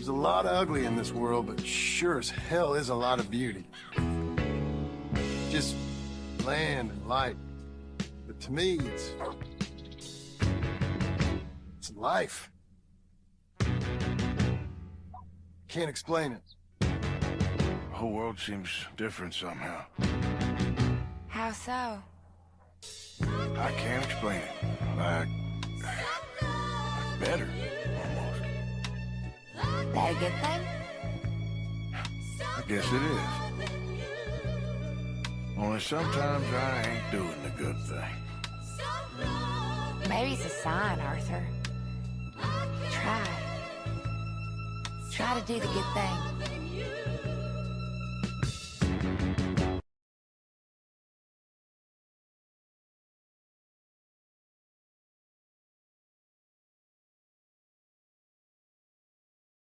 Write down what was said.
There's a lot of ugly in this world, but sure as hell is a lot of beauty. Just land and light. But to me, it's life. Can't explain it. The whole world seems different somehow. How so? I can't explain it. Like better, almost. That a good thing? I guess it is. Only sometimes I ain't doing the good thing. Maybe it's a sign, Arthur. Try. Try to do the good thing.